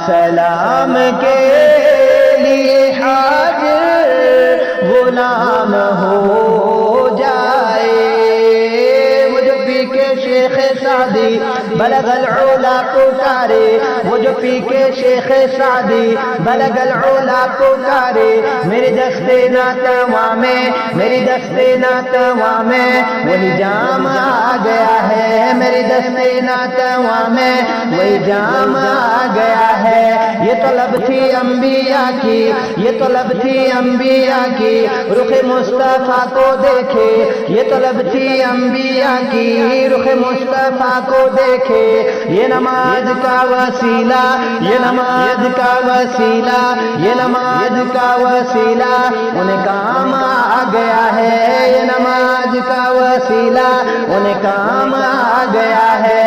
سلام کے لیے حاضر غلام ہو جائے۔ وہ جو پی کے شیخ سعدی بلغ العلا پکارے، وہ جو پی کے شیخ سعدی بلغ العلا پکارے، میری دستے ناتواں میں، میری دستے ناتواں میں وہی جام آ گیا ہے، میری دستے ناتواں میں وہی جام آ گیا ہے۔ یہ طلب تھی انبیاء کی، یہ طلب تھی انبیاء کی، رخ مصطفیٰ کو دیکھے، یہ طلب تھی انبیاء کی، رخ مصطفیٰ کو دیکھے۔ یہ نماز کا وسیلہ، یہ نماز کا وسیلہ، یہ نماز کا وسیلہ انہیں کام آ گیا ہے، یہ نماز کا وسیلہ انہیں کام آ گیا ہے۔